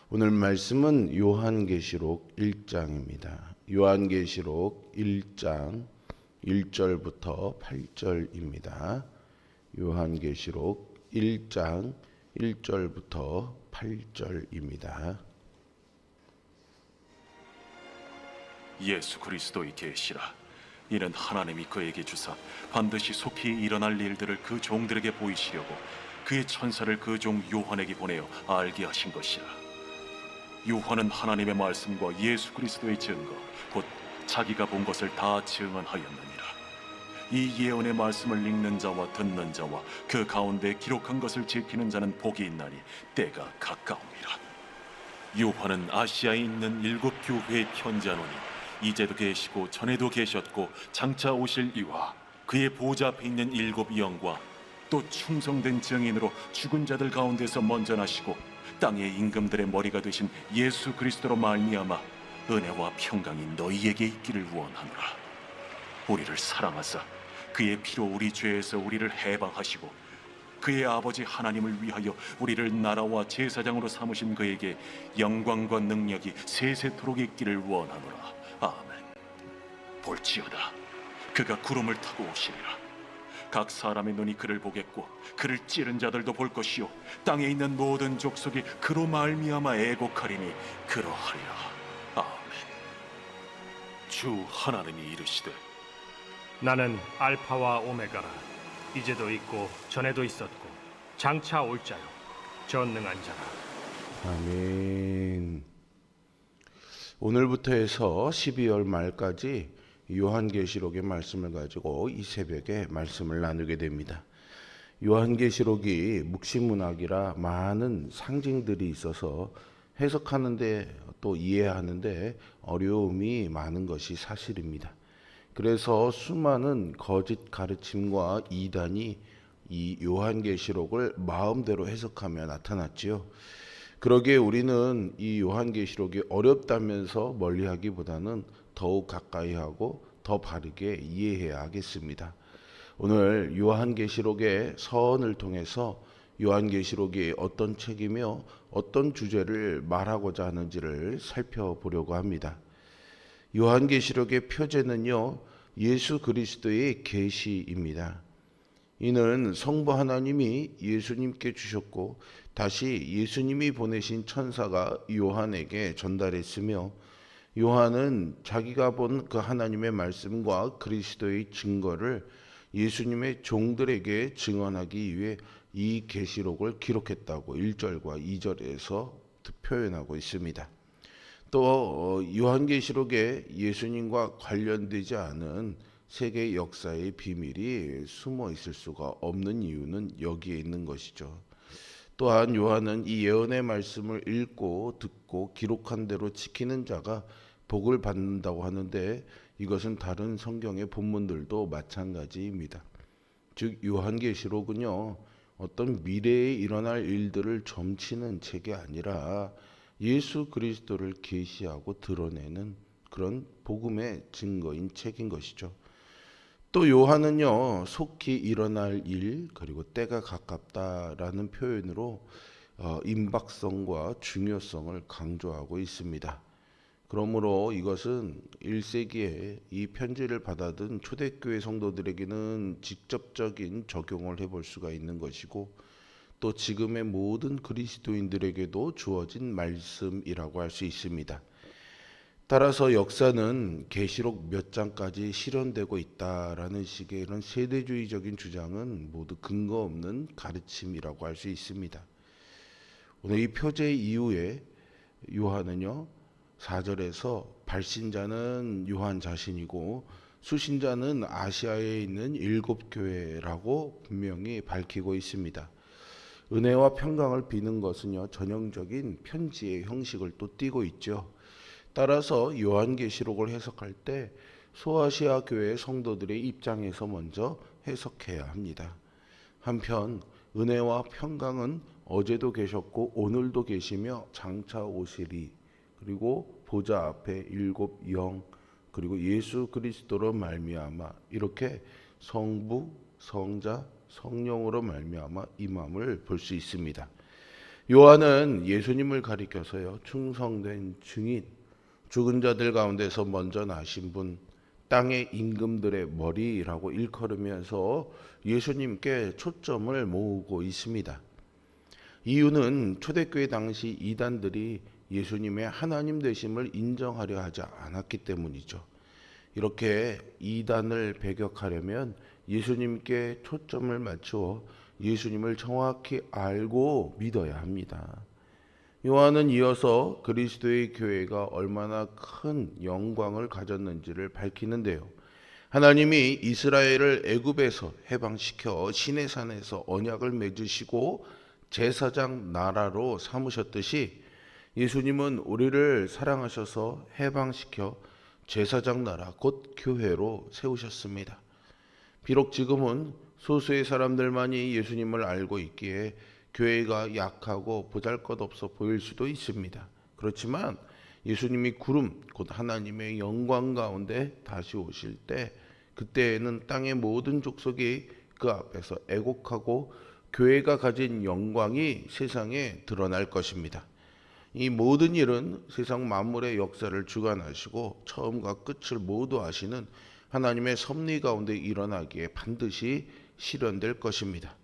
오늘 말씀은 요한계시록 1장입니다. 요한계시록 1장 1절부터 8절입니다. 요한계시록 1장 1절부터 8절입니다. 예수 그리스도의 계시라. 이는 하나님이 그에게 주사 반드시 속히 일어날 일들을 그 종들에게 보이시려고 그의 천사를 그 종 요한에게 보내어 알게 하신 것이라. 요한은 하나님의 말씀과 예수 그리스도의 증거 곧 자기가 본 것을 다 증언하였느니라. 이 예언의 말씀을 읽는 자와 듣는 자와 그 가운데 기록한 것을 지키는 자는 복이 있나니 때가 가까움이라. 요한은 아시아에 있는 7교회에 편지하노니 이제도 계시고 전에도 계셨고 장차 오실 이와 그의 보좌 앞에 있는 7 영과 또 충성된 증인으로 죽은 자들 가운데서 먼저 나시고 땅의 임금들의 머리가 되신 예수 그리스도로 말미암아 은혜와 평강이 너희에게 있기를 원하노라. 우리를 사랑하사 그의 피로 우리 죄에서 우리를 해방하시고 그의 아버지 하나님을 위하여 우리를 나라와 제사장으로 삼으신 그에게 영광과 능력이 세세토록 있기를 원하노라. 아멘. 볼지어다 그가 구름을 타고 오시리라. 각 사람의 눈이 그를 보겠고 그를 찌른 자들도 볼 것이요 땅에 있는 모든 족속이 그로 말미암아 애곡하리니 그러하리라. 아멘. 주 하나님이 이르시되 나는 알파와 오메가라. 이제도 있고 전에도 있었고 장차 올 자요 전능한 자라. 아멘. 오늘부터 해서 12월 말까지 요한계시록의 말씀을 가지고 이 새벽에 말씀을 나누게 됩니다. 요한계시록이 묵시문학이라 많은 상징들이 있어서 해석하는데 또 이해하는데 어려움이 많은 것이 사실입니다. 그래서 수많은 거짓 가르침과 이단이 이 요한계시록을 마음대로 해석하며 나타났지요. 그러기에 우리는 이 요한계시록이 어렵다면서 멀리하기보다는 더욱 가까이하고 더 바르게 이해해야 하겠습니다. 오늘 요한계시록의 서언을 통해서 요한계시록이 어떤 책이며 어떤 주제를 말하고자 하는지를 살펴보려고 합니다. 요한계시록의 표제는요, 예수 그리스도의 계시입니다. 이는 성부 하나님이 예수님께 주셨고 다시 예수님이 보내신 천사가 요한에게 전달했으며 요한은 자기가 본 그 하나님의 말씀과 그리스도의 증거를 예수님의 종들에게 증언하기 위해 이 계시록을 기록했다고 1절과 2절에서 표현하고 있습니다. 또 요한계시록에 예수님과 관련되지 않은 세계 역사의 비밀이 숨어 있을 수가 없는 이유는 여기에 있는 것이죠. 또한 요한은 이 예언의 말씀을 읽고 듣고 기록한 대로 지키는 자가 복을 받는다고 하는데 이것은 다른 성경의 본문들도 마찬가지입니다. 즉 요한계시록은요, 어떤 미래에 일어날 일들을 점치는 책이 아니라 예수 그리스도를 계시하고 드러내는 그런 복음의 증거인 책인 것이죠. 또 요한은요, 속히 일어날 일 그리고 때가 가깝다라는 표현으로 임박성과 중요성을 강조하고 있습니다. 그러므로 이것은 1세기에 이 편지를 받아든 초대교회 성도들에게는 직접적인 적용을 해볼 수가 있는 것이고 또 지금의 모든 그리스도인들에게도 주어진 말씀이라고 할 수 있습니다. 따라서 역사는 계시록 몇 장까지 실현되고 있다라는 식의 이런 세대주의적인 주장은 모두 근거 없는 가르침이라고 할 수 있습니다. 오늘 이 표제 이후에 요한은요, 4절에서 발신자는 요한 자신이고 수신자는 아시아에 있는 7교회라고 분명히 밝히고 있습니다. 은혜와 평강을 비는 것은요, 전형적인 편지의 형식을 또 띠고 있죠. 따라서 요한계시록을 해석할 때 소아시아 교회 성도들의 입장에서 먼저 해석해야 합니다. 한편 은혜와 평강은 어제도 계셨고 오늘도 계시며 장차 오시리, 그리고 보좌 앞에 7 영, 그리고 예수 그리스도로 말미암아 이렇게 성부, 성자, 성령으로 말미암아 임함을 볼 수 있습니다. 요한은 예수님을 가리켜서요, 충성된 증인, 죽은 자들 가운데서 먼저 나신 분, 땅의 임금들의 머리라고 일컬으면서 예수님께 초점을 모으고 있습니다. 이유는 초대교회 당시 이단들이 예수님의 하나님 되심을 인정하려 하지 않았기 때문이죠. 이렇게 이단을 배격하려면 예수님께 초점을 맞추어 예수님을 정확히 알고 믿어야 합니다. 요한은 이어서 그리스도의 교회가 얼마나 큰 영광을 가졌는지를 밝히는데요. 하나님이 이스라엘을 애굽에서 해방시켜 시내산에서 언약을 맺으시고 제사장 나라로 삼으셨듯이 예수님은 우리를 사랑하셔서 해방시켜 제사장 나라 곧 교회로 세우셨습니다. 비록 지금은 소수의 사람들만이 예수님을 알고 있기에 교회가 약하고 보잘것없어 보일 수도 있습니다. 그렇지만 예수님이 구름 곧 하나님의 영광 가운데 다시 오실 때 그때에는 땅의 모든 족속이 그 앞에서 애곡하고 교회가 가진 영광이 세상에 드러날 것입니다. 이 모든 일은 세상 만물의 역사를 주관하시고 처음과 끝을 모두 아시는 하나님의 섭리 가운데 일어나기에 반드시 실현될 것입니다.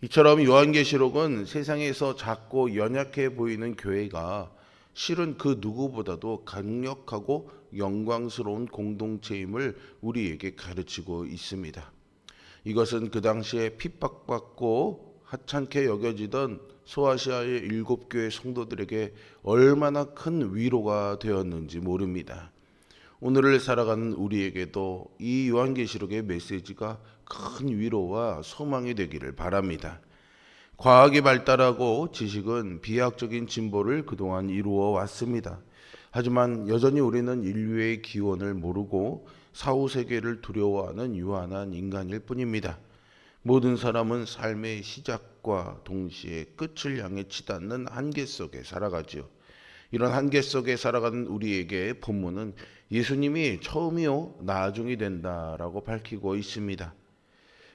이처럼 요한계시록은 세상에서 작고 연약해 보이는 교회가 실은 그 누구보다도 강력하고 영광스러운 공동체임을 우리에게 가르치고 있습니다. 이것은 그 당시에 핍박받고 하찮게 여겨지던 소아시아의 7교회 성도들에게 얼마나 큰 위로가 되었는지 모릅니다. 오늘을 살아가는 우리에게도 이 요한계시록의 메시지가 큰 위로와 소망이 되기를 바랍니다. 과학이 발달하고 지식은 비약적인 진보를 그동안 이루어 왔습니다. 하지만 여전히 우리는 인류의 기원을 모르고 사후세계를 두려워하는 유한한 인간일 뿐입니다. 모든 사람은 삶의 시작과 동시에 끝을 향해 치닫는 한계 속에 살아가지요. 이런 한계 속에 살아가는 우리에게 본문은 예수님이 처음이요 나중이 된다라고 밝히고 있습니다.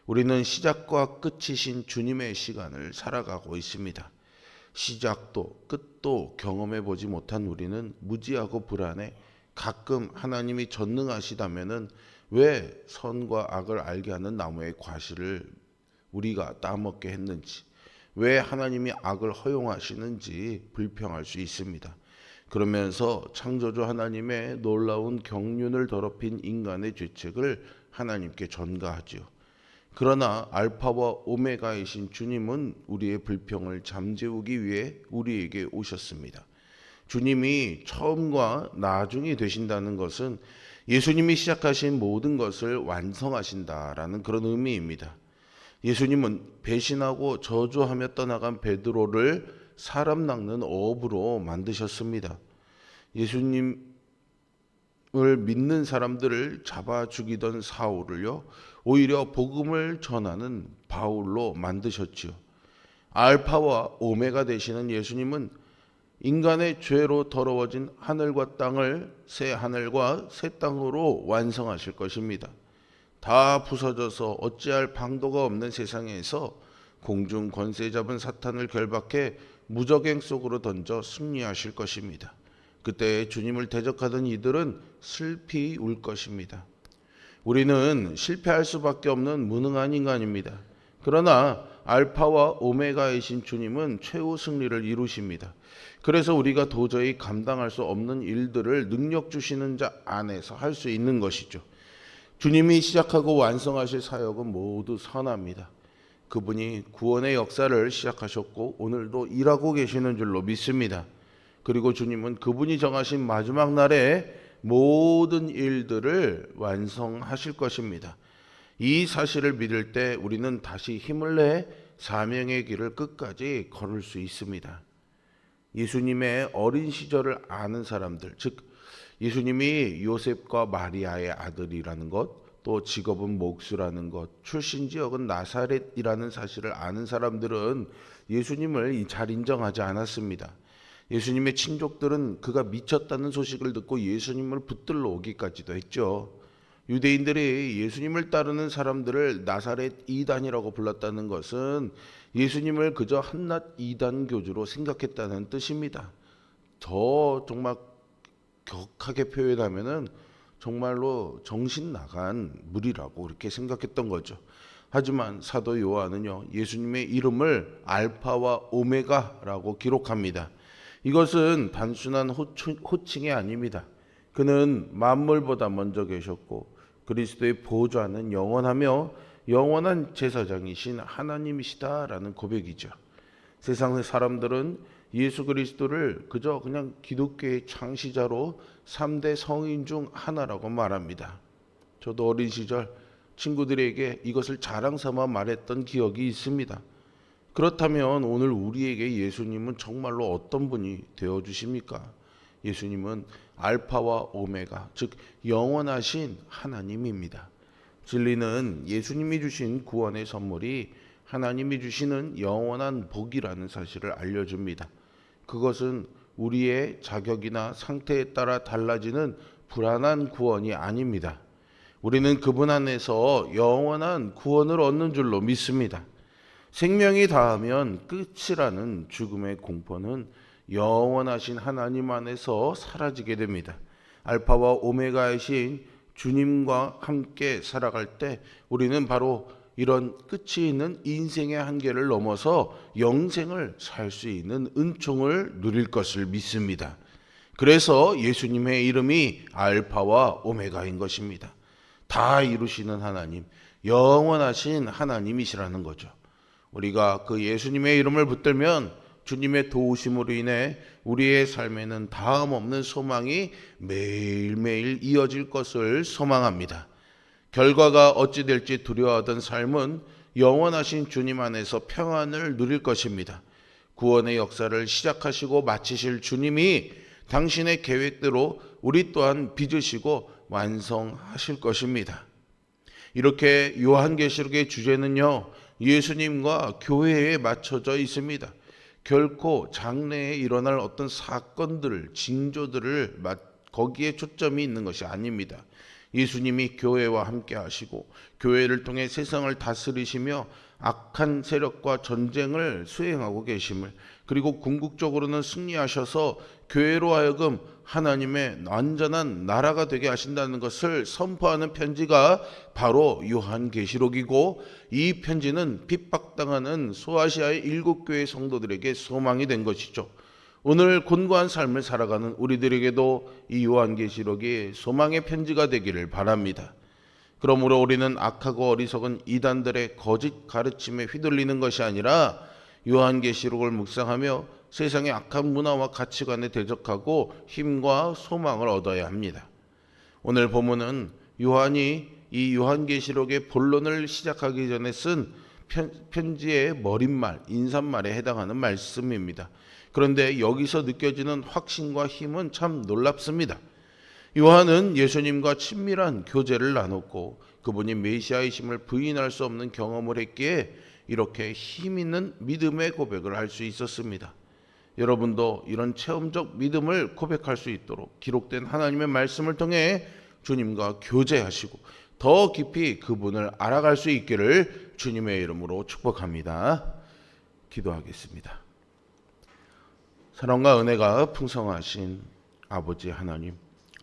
우리는 시작과 끝이신 주님의 시간을 살아가고 있습니다. 시작도 끝도 경험해 보지 못한 우리는 무지하고 불안해 가끔 하나님이 전능하시다면은 왜 선과 악을 알게 하는 나무의 과실을 우리가 따먹게 했는지, 왜 하나님이 악을 허용하시는지 불평할 수 있습니다. 그러면서 창조주 하나님의 놀라운 경륜을 더럽힌 인간의 죄책을 하나님께 전가하지요. 그러나 알파와 오메가이신 주님은 우리의 불평을 잠재우기 위해 우리에게 오셨습니다. 주님이 처음과 나중이 되신다는 것은 예수님이 시작하신 모든 것을 완성하신다라는 그런 의미입니다. 예수님은 배신하고 저주하며 떠나간 베드로를 사람 낚는 어부로 만드셨습니다. 예수님을 믿는 사람들을 잡아 죽이던 사울을요, 오히려 복음을 전하는 바울로 만드셨지요. 알파와 오메가 되시는 예수님은 인간의 죄로 더러워진 하늘과 땅을 새 하늘과 새 땅으로 완성하실 것입니다. 다 부서져서 어찌할 방도가 없는 세상에서 공중 권세 잡은 사탄을 결박해 무적행 속으로 던져 승리하실 것입니다. 그때 주님을 대적하던 이들은 슬피 울 것입니다. 우리는 실패할 수밖에 없는 무능한 인간입니다. 그러나 알파와 오메가이신 주님은 최후 승리를 이루십니다. 그래서 우리가 도저히 감당할 수 없는 일들을 능력 주시는 자 안에서 할 수 있는 것이죠. 주님이 시작하고 완성하실 사역은 모두 선합니다. 그분이 구원의 역사를 시작하셨고 오늘도 일하고 계시는 줄로 믿습니다. 그리고 주님은 그분이 정하신 마지막 날에 모든 일들을 완성하실 것입니다. 이 사실을 믿을 때 우리는 다시 힘을 내 사명의 길을 끝까지 걸을 수 있습니다. 예수님의 어린 시절을 아는 사람들, 즉 예수님이 요셉과 마리아의 아들이라는 것, 또 직업은 목수라는 것, 출신 지역은 나사렛이라는 사실을 아는 사람들은 예수님을 잘 인정하지 않았습니다. 예수님의 친족들은 그가 미쳤다는 소식을 듣고 예수님을 붙들러 오기까지도 했죠. 유대인들이 예수님을 따르는 사람들을 나사렛 이단이라고 불렀다는 것은 예수님을 그저 한낱 이단 교주로 생각했다는 뜻입니다. 더 정말 격하게 표현하면은 정말로 정신 나간 무리라고 그렇게 생각했던 거죠. 하지만 사도 요한은요, 예수님의 이름을 알파와 오메가라고 기록합니다. 이것은 단순한 호칭이 아닙니다. 그는 만물보다 먼저 계셨고 그리스도의 보좌는 영원하며 영원한 제사장이신 하나님이시다라는 고백이죠. 세상의 사람들은 예수 그리스도를 그저 그냥 기독교의 창시자로 3대 성인 중 하나라고 말합니다. 저도 어린 시절 친구들에게 이것을 자랑 삼아 말했던 기억이 있습니다. 그렇다면 오늘 우리에게 예수님은 정말로 어떤 분이 되어주십니까? 예수님은 알파와 오메가, 즉 영원하신 하나님입니다. 진리는 예수님이 주신 구원의 선물이 하나님이 주시는 영원한 복이라는 사실을 알려줍니다. 그것은 우리의 자격이나 상태에 따라 달라지는 불안한 구원이 아닙니다. 우리는 그분 안에서 영원한 구원을 얻는 줄로 믿습니다. 생명이 다하면 끝이라는 죽음의 공포는 영원하신 하나님 안에서 사라지게 됩니다. 알파와 오메가이신 주님과 함께 살아갈 때 우리는 바로 이런 끝이 있는 인생의 한계를 넘어서 영생을 살 수 있는 은총을 누릴 것을 믿습니다. 그래서 예수님의 이름이 알파와 오메가인 것입니다. 다 이루시는 하나님, 영원하신 하나님이시라는 거죠. 우리가 그 예수님의 이름을 붙들면 주님의 도우심으로 인해 우리의 삶에는 다음 없는 소망이 매일매일 이어질 것을 소망합니다. 결과가 어찌 될지 두려워하던 삶은 영원하신 주님 안에서 평안을 누릴 것입니다. 구원의 역사를 시작하시고 마치실 주님이 당신의 계획대로 우리 또한 빚으시고 완성하실 것입니다. 이렇게 요한계시록의 주제는요, 예수님과 교회에 맞춰져 있습니다. 결코 장래에 일어날 어떤 사건들, 징조들을 거기에 초점이 있는 것이 아닙니다. 예수님이 교회와 함께 하시고 교회를 통해 세상을 다스리시며 악한 세력과 전쟁을 수행하고 계심을, 그리고 궁극적으로는 승리하셔서 교회로 하여금 하나님의 완전한 나라가 되게 하신다는 것을 선포하는 편지가 바로 요한계시록이고, 이 편지는 핍박당하는 소아시아의 7교회 성도들에게 소망이 된 것이죠. 오늘 곤고한 삶을 살아가는 우리들에게도 이 요한계시록이 소망의 편지가 되기를 바랍니다. 그러므로 우리는 악하고 어리석은 이단들의 거짓 가르침에 휘둘리는 것이 아니라 요한계시록을 묵상하며 세상의 악한 문화와 가치관에 대적하고 힘과 소망을 얻어야 합니다. 오늘 본문은 요한이 이 요한계시록의 본론을 시작하기 전에 쓴 편지의 머릿말, 인사말에 해당하는 말씀입니다. 그런데 여기서 느껴지는 확신과 힘은 참 놀랍습니다. 요한은 예수님과 친밀한 교제를 나눴고 그분이 메시아이심을 부인할 수 없는 경험을 했기에 이렇게 힘 있는 믿음의 고백을 할 수 있었습니다. 여러분도 이런 체험적 믿음을 고백할 수 있도록 기록된 하나님의 말씀을 통해 주님과 교제하시고 더 깊이 그분을 알아갈 수 있기를 주님의 이름으로 축복합니다. 기도하겠습니다. 사랑과 은혜가 풍성하신 아버지 하나님,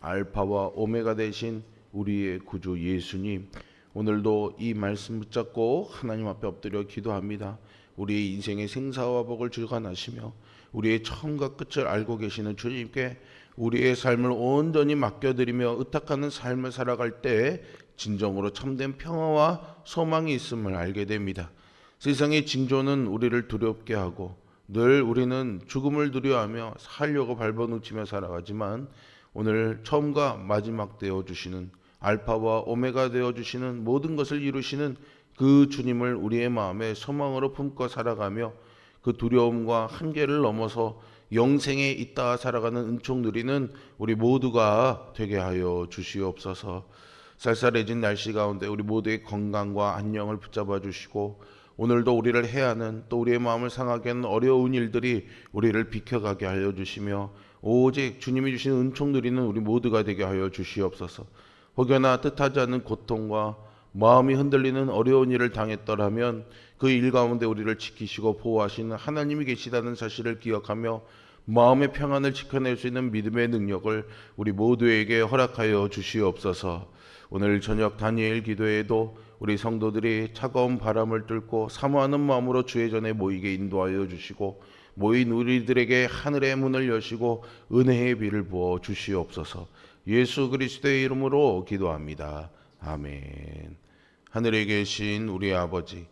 알파와 오메가 되신 우리의 구주 예수님, 오늘도 이 말씀 붙잡고 하나님 앞에 엎드려 기도합니다. 우리의 인생의 생사와 복을 주관하시며 우리의 처음과 끝을 알고 계시는 주님께 우리의 삶을 온전히 맡겨드리며 의탁하는 삶을 살아갈 때 진정으로 참된 평화와 소망이 있음을 알게 됩니다. 세상의 징조는 우리를 두렵게 하고 늘 우리는 죽음을 두려워하며 살려고 발버둥치며 살아가지만 오늘 처음과 마지막 되어주시는 알파와 오메가 되어주시는 모든 것을 이루시는 그 주님을 우리의 마음에 소망으로 품고 살아가며 그 두려움과 한계를 넘어서 영생에 있다 살아가는 은총 누리는 우리 모두가 되게 하여 주시옵소서. 쌀쌀해진 날씨 가운데 우리 모두의 건강과 안녕을 붙잡아 주시고 오늘도 우리를 해하는 또 우리의 마음을 상하게 하는 어려운 일들이 우리를 비켜가게 하여 주시며 오직 주님이 주신 은총 누리는 우리 모두가 되게 하여 주시옵소서. 혹여나 뜻하지 않은 고통과 마음이 흔들리는 어려운 일을 당했더라면 그 일 가운데 우리를 지키시고 보호하시는 하나님이 계시다는 사실을 기억하며 마음의 평안을 지켜낼 수 있는 믿음의 능력을 우리 모두에게 허락하여 주시옵소서. 오늘 저녁 다니엘 기도에도 우리 성도들이 차가운 바람을 뚫고 사모하는 마음으로 주의 전에 모이게 인도하여 주시고 모인 우리들에게 하늘의 문을 여시고 은혜의 비를 부어 주시옵소서. 예수 그리스도의 이름으로 기도합니다. 아멘. 하늘에 계신 우리 아버지,